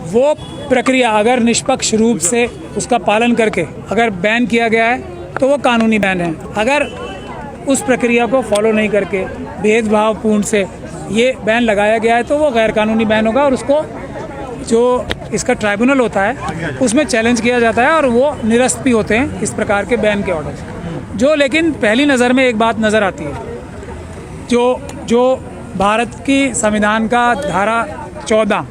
वो प्रक्रिया अगर निष्पक्ष रूप से उसका पालन करके अगर बैन किया गया है तो वो कानूनी बैन है। अगर उस प्रक्रिया को फॉलो नहीं करके भेदभावपूर्ण से ये बैन लगाया गया है तो वो गैर कानूनी बैन होगा और उसको जो इसका ट्राइब्यूनल होता है उसमें चैलेंज किया जाता है और वो निरस्त भी होते हैं इस प्रकार के बैन के ऑर्डर। जो लेकिन पहली नज़र में एक बात नज़र आती है, जो भारत की संविधान का धारा 14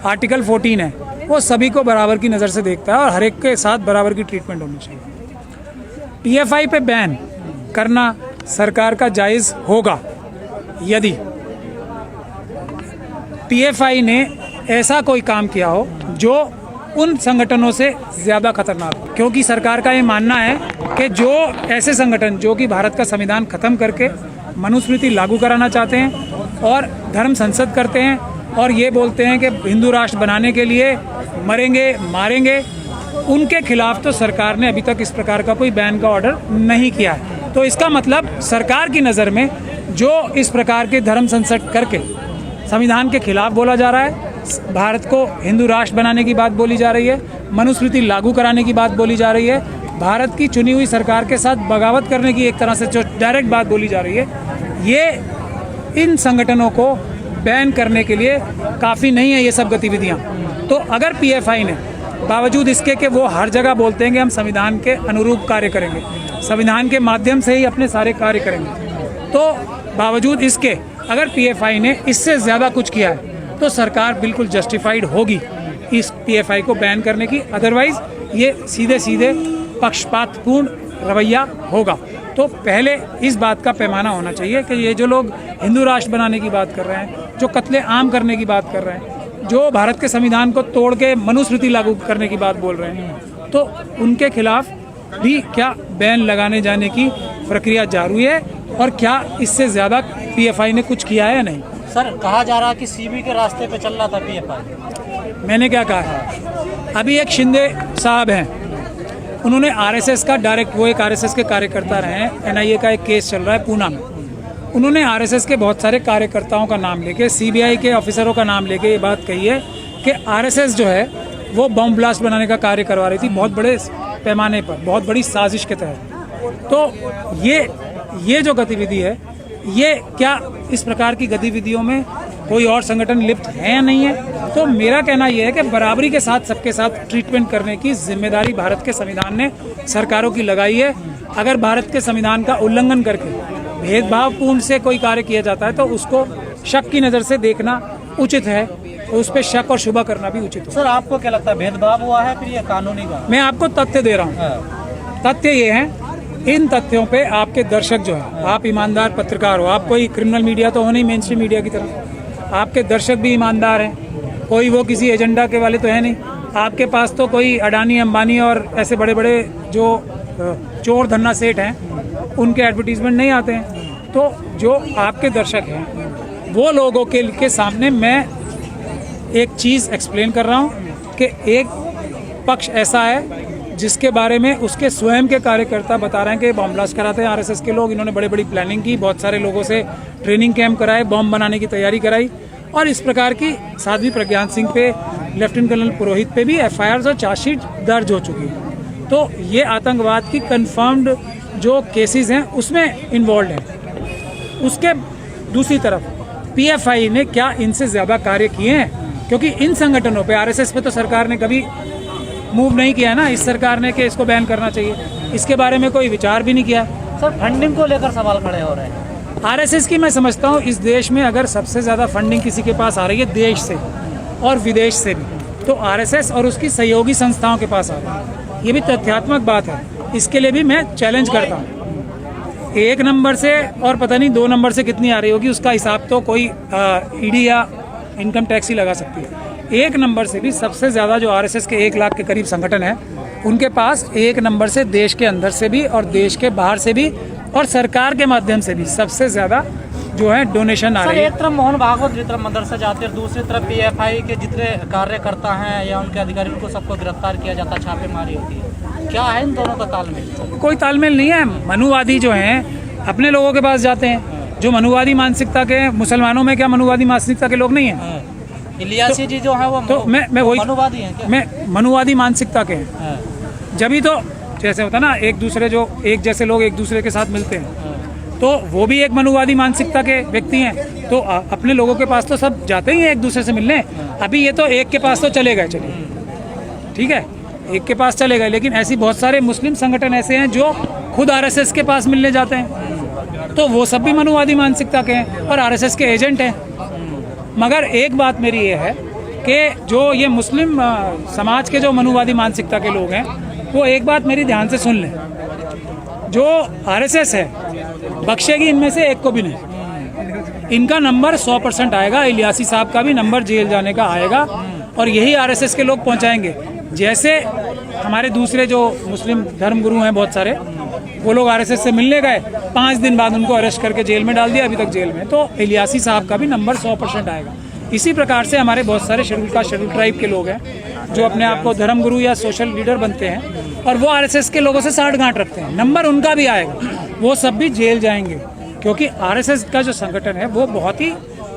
आर्टिकल 14 है वो सभी को बराबर की नज़र से देखता है और हर एक के साथ बराबर की ट्रीटमेंट होनी चाहिए। पीएफआई पे बैन करना सरकार का जायज़ होगा यदि पीएफआई ने ऐसा कोई काम किया हो जो उन संगठनों से ज़्यादा खतरनाक हो, क्योंकि सरकार का ये मानना है कि जो ऐसे संगठन जो कि भारत का संविधान ख़त्म करके मनुस्मृति लागू कराना चाहते हैं और धर्म संसद करते हैं और ये बोलते हैं कि हिंदू राष्ट्र बनाने के लिए मरेंगे मारेंगे, उनके खिलाफ तो सरकार ने अभी तक इस प्रकार का कोई बैन का ऑर्डर नहीं किया है। तो इसका मतलब सरकार की नज़र में जो इस प्रकार के धर्म संसद करके संविधान के खिलाफ बोला जा रहा है, भारत को हिंदू राष्ट्र बनाने की बात बोली जा रही है, मनुस्मृति लागू कराने की बात बोली जा रही है, भारत की चुनी हुई सरकार के साथ बगावत करने की एक तरह से जो डायरेक्ट बात बोली जा रही है, ये इन संगठनों को बैन करने के लिए काफ़ी नहीं है ये सब गतिविधियाँ। तो अगर पीएफआई ने बावजूद इसके कि वो हर जगह बोलते हैं कि हम संविधान के अनुरूप कार्य करेंगे, संविधान के माध्यम से ही अपने सारे कार्य करेंगे, तो बावजूद इसके अगर पीएफआई ने इससे ज़्यादा कुछ किया है तो सरकार बिल्कुल जस्टिफाइड होगी इस पीएफआई को बैन करने की। अदरवाइज़ ये सीधे सीधे पक्षपातपूर्ण रवैया होगा। तो पहले इस बात का पैमाना होना चाहिए कि ये जो लोग हिंदू राष्ट्र बनाने की बात कर रहे हैं, जो कत्ले आम करने की बात कर रहे हैं, जो भारत के संविधान को तोड़ के मनुस्मृति लागू करने की बात बोल रहे हैं, तो उनके खिलाफ भी क्या बैन लगाने जाने की प्रक्रिया जारी है और क्या इससे ज़्यादा पीएफआई ने कुछ किया है या नहीं। सर, कहा जा रहा है कि सीबी के रास्ते पे चल रहा था पीएफआई। मैंने क्या कहा है, अभी एक शिंदे साहब हैं, उन्होंने आरएसएस का डायरेक्ट, वो एक आरएसएस के कार्यकर्ता रहे हैं, एनआईए का एक केस चल रहा है पूना में, उन्होंने आरएसएस के बहुत सारे कार्यकर्ताओं का नाम लेके, सीबीआई के ऑफिसरों का नाम लेके ये बात कही है कि आरएसएस जो है वो बम ब्लास्ट बनाने का कार्य करवा रही थी बहुत बड़े पैमाने पर, बहुत बड़ी साजिश के तहत। तो ये जो गतिविधि है, ये क्या इस प्रकार की गतिविधियों में कोई और संगठन लिप्त है या नहीं है। तो मेरा कहना यह है कि बराबरी के साथ सबके साथ ट्रीटमेंट करने की जिम्मेदारी भारत के संविधान ने सरकारों की लगाई है। अगर भारत के संविधान का उल्लंघन करके भेदभावपूर्ण से कोई कार्य किया जाता है तो उसको शक की नज़र से देखना उचित है, उस पर शक और शुबा करना भी उचित है। सर, आपको क्या लगता है, भेदभाव हुआ है फिर ये कानूनी का? मैं आपको तथ्य दे रहा हूँ। तथ्य ये हैं, इन तथ्यों पे आपके दर्शक जो है, आप ईमानदार पत्रकार हो, आप कोई क्रिमिनल मीडिया तो हो नहीं मेन स्ट्रीम मीडिया की तरह, आपके दर्शक भी ईमानदार हैं, कोई वो किसी एजेंडा के वाले तो है नहीं, आपके पास तो कोई अडानी अंबानी और ऐसे बड़े बड़े जो चोर धन्ना सेठ हैं उनके एडवर्टीजमेंट नहीं आते हैं। तो जो आपके दर्शक हैं वो लोगों के सामने मैं एक चीज़ एक्सप्लेन कर रहा हूँ कि एक पक्ष ऐसा है जिसके बारे में उसके स्वयं के कार्यकर्ता बता रहे हैं कि बम ब्लास्ट कराते हैं आरएसएस के लोग, इन्होंने बड़ी बड़ी प्लानिंग की, बहुत सारे लोगों से ट्रेनिंग कैंप कराए, बम बनाने की तैयारी कराई और इस प्रकार की साध्वी प्रज्ञान सिंह पे, लेफ्टिनेंट कर्नल पुरोहित पे भी एफआईआर और चार्जशीट दर्ज हो चुकी है। तो ये आतंकवाद की कन्फर्म्ड जो केसेस हैं उसमें इन्वॉल्व हैं। उसके दूसरी तरफ पीएफआई ने क्या इनसे ज़्यादा कार्य किए हैं, क्योंकि इन संगठनों पे, आरएसएस पे तो सरकार ने कभी मूव नहीं किया ना इस सरकार ने कि इसको बैन करना चाहिए, इसके बारे में कोई विचार भी नहीं किया। सर, फंडिंग को लेकर सवाल खड़े हो रहे हैं। आरएसएस की मैं समझता हूँ इस देश में अगर सबसे ज़्यादा फंडिंग किसी के पास आ रही है देश से और विदेश से भी, तो आरएसएस और उसकी सहयोगी संस्थाओं के पास आ रही है। ये भी तथ्यात्मक बात है, इसके लिए भी मैं चैलेंज करता हूँ। 1 नंबर से और पता नहीं 2 नंबर से कितनी आ रही होगी उसका हिसाब तो कोई ईडी या इनकम टैक्स ही लगा सकती है। 1 नंबर से भी सबसे ज़्यादा जो आरएसएस के 1 लाख के करीब संगठन है उनके पास 1 नंबर से देश के अंदर से भी और देश के बाहर से भी और सरकार के माध्यम से भी सबसे ज़्यादा जो है डोनेशन आ रही है। एक तरफ मोहन भागवत जिस तरफ मदरसा जाते हैं, दूसरी तरफ पीएफआई के जितने कार्यकर्ता हैं या उनके अधिकारी उनको सबको गिरफ्तार किया जाता है, छापेमारी होती है। क्या है इन दोनों का तालमेल? कोई तालमेल नहीं है। मनुवादी जो हैं अपने लोगों के पास जाते हैं, जो मनुवादी मानसिकता के, मुसलमानों में क्या मनुवादी मानसिकता के लोग नहीं हैं? इलियासी जी जो है वो तो मैं वही मनुवादी हैं क्या? मैं मनुवादी मानसिकता के हैं। हाँ, जब ही तो जैसे होता ना एक जैसे लोग एक दूसरे के साथ मिलते हैं, हाँ। तो वो भी एक मनुवादी मानसिकता के व्यक्ति हैं। तो अपने लोगों के पास तो सब जाते ही हैं एक दूसरे से मिलने। अभी ये तो एक के पास तो चले गए, चलिए ठीक है, एक के पास चले गए, लेकिन ऐसी बहुत सारे मुस्लिम संगठन ऐसे हैं जो खुद आरएसएस के पास मिलने जाते हैं, तो वो सब भी मनुवादी मानसिकता के हैं और आरएसएस के एजेंट हैं। मगर एक बात मेरी ये है कि जो ये मुस्लिम समाज के जो मनुवादी मानसिकता के लोग हैं, वो एक बात मेरी ध्यान से सुन लें, जो आरएसएस है बख्शेगी इनमें से एक को भी नहीं। इनका नंबर 100% आएगा, इलियासी साहब का भी नंबर जेल जाने का आएगा, और यही आरएसएस के लोग पहुंचाएंगे। जैसे हमारे दूसरे जो मुस्लिम धर्मगुरु हैं बहुत सारे, वो लोग आरएसएस से मिलने गए, 5 दिन बाद उनको अरेस्ट करके जेल में डाल दिया, अभी तक जेल में। तो इलियासी साहब का भी नंबर 100% आएगा। इसी प्रकार से हमारे बहुत सारे शेड्यूल ट्राइब के लोग हैं जो अपने आप को धर्मगुरु या सोशल लीडर बनते हैं, और वो आरएसएस के लोगों से साठगांठ रखते हैं, नंबर उनका भी आएगा, वो सब भी जेल जाएंगे। क्योंकि आरएसएस का जो संगठन है वो बहुत ही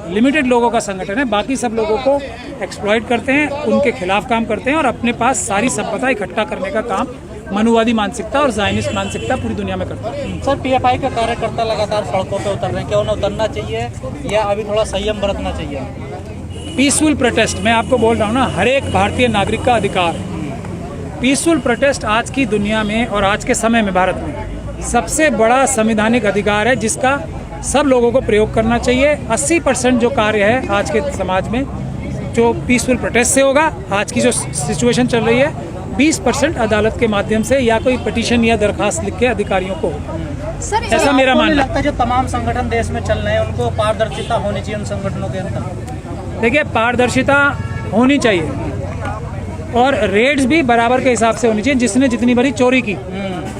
लिमिटेड लोगों का संगठन है, बाकी सब लोगों को एक्सप्लॉइट करते हैं, उनके खिलाफ काम करते हैं, और अपने पास सारी सभ्यता इकट्ठा करने का काम मनुवादी मानसिकता और ज़ायनिस्ट मानसिकता पूरी दुनिया में करता है। सर, पीएफआई के कार्यकर्ता लगातार सड़कों पे उतर रहे हैं, क्या उन्हें उतरना चाहिए या अभी थोड़ा संयम बरतना चाहिए? पीसफुल प्रोटेस्ट, मैं आपको बोल रहा हूँ ना, हर एक भारतीय नागरिक का अधिकार है। पीसफुल प्रोटेस्ट आज की दुनिया में और आज के समय में भारत में सबसे बड़ा संवैधानिक अधिकार है, जिसका सब लोगों को प्रयोग करना चाहिए। 80% जो कार्य है आज के समाज में जो पीसफुल प्रोटेस्ट से होगा, आज की जो सिचुएशन चल रही है, 20% अदालत के माध्यम से या कोई पिटीशन या दरखास्त लिख के अधिकारियों को। सर, ऐसा मेरा मानना है। लगता है जो तमाम संगठन देश में चल रहे हैं उनको पारदर्शिता होनी चाहिए उन संगठनों के अंदर। देखिए, पारदर्शिता होनी चाहिए और रेट्स भी बराबर के हिसाब से होनी चाहिए। जिसने जितनी बड़ी चोरी की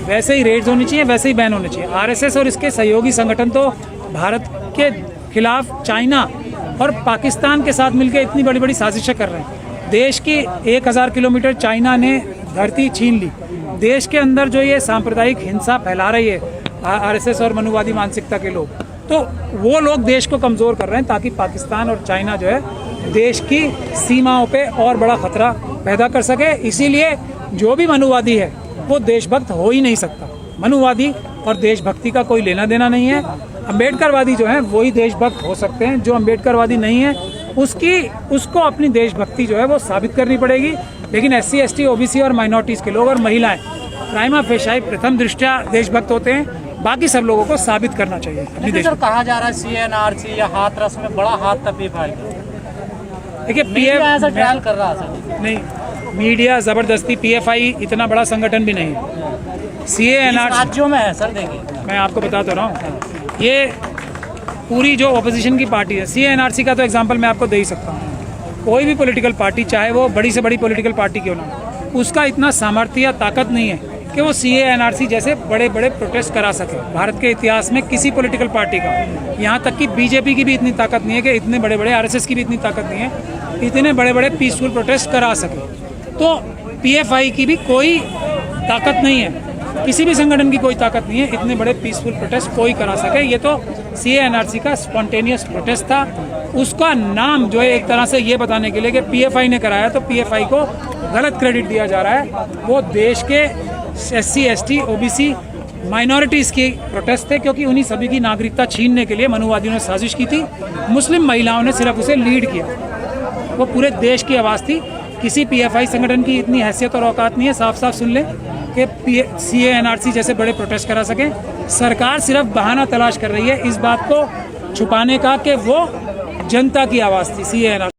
वैसे ही रेट्स होनी चाहिए, वैसे ही बैन होनी चाहिए। आरएसएस और इसके सहयोगी संगठन तो भारत के खिलाफ चाइना और पाकिस्तान के साथ मिलकर इतनी बड़ी बड़ी साजिशें कर रहे हैं। देश की 1000 किलोमीटर चाइना ने धरती छीन ली। देश के अंदर जो ये सांप्रदायिक हिंसा फैला रही है आरएसएस और मनुवादी मानसिकता के लोग, तो वो लोग देश को कमज़ोर कर रहे हैं ताकि पाकिस्तान और चाइना जो है देश की सीमाओं पे और बड़ा खतरा पैदा कर सके। इसीलिए जो भी मनुवादी है वो देशभक्त हो ही नहीं सकता। मनुवादी और देशभक्ति का कोई लेना देना नहीं है। अम्बेडकरवादी जो है वही देशभक्त हो सकते हैं। जो अम्बेडकरवादी नहीं है उसको अपनी देशभक्ति जो है वो साबित करनी पड़ेगी। लेकिन SC, ST, OBC और माइनॉरिटीज़ के लोग और महिलाएं प्राइमा फेसाई प्रथम दृष्टया देशभक्त होते हैं। बाकी सब लोगों को साबित करना चाहिए अपनी देश। सर, कहा जा रहा है CNRC या हाथरस में बड़ा हाथ था पीएफआई का। देखिए, ऐसा ट्रायल कर रहा है नहीं, मीडिया ज़बरदस्ती, PFI इतना बड़ा संगठन भी नहीं है। CNRC राज्यों में है सर, देखिए मैं आपको बता तो रहा हूँ, ये पूरी जो ऑपोजिशन की पार्टी है, CNRC का तो एग्जांपल मैं आपको दे ही सकता हूँ। कोई भी पॉलिटिकल पार्टी, चाहे वो बड़ी से बड़ी पॉलिटिकल पार्टी क्यों ना, उसका इतना सामर्थ्य या ताकत नहीं है कि वो CNRC जैसे बड़े बड़े प्रोटेस्ट करा सके। भारत के इतिहास में किसी पॉलिटिकल पार्टी का, यहाँ तक कि BJP की भी इतनी ताकत नहीं है कि इतने बड़े बड़े, RSS की भी इतनी ताकत नहीं है इतने बड़े बड़े पीसफुल प्रोटेस्ट करा सके। तो PFI की भी कोई ताकत नहीं है, किसी भी संगठन की कोई ताकत नहीं है इतने बड़े पीसफुल प्रोटेस्ट कोई करा सके। ये तो CNRC का स्पॉन्टेनियस प्रोटेस्ट था। उसका नाम जो है एक तरह से ये बताने के लिए कि PFI ने कराया, तो PFI को गलत क्रेडिट दिया जा रहा है। वो देश के SC, ST, OBC माइनॉरिटीज़ की प्रोटेस्ट थे, क्योंकि उन्हीं सभी की नागरिकता छीनने के लिए मनुवादियों ने साजिश की थी। मुस्लिम महिलाओं ने सिर्फ उसे लीड किया, वो पूरे देश की आवाज़ थी। किसी PFI संगठन की इतनी हैसियत और औकात नहीं है, साफ साफ सुन लें, कि CNRC जैसे बड़े प्रोटेस्ट करा सकें। सरकार सिर्फ बहाना तलाश कर रही है इस बात को छुपाने का कि वो जनता की आवाज़ थी CNRC।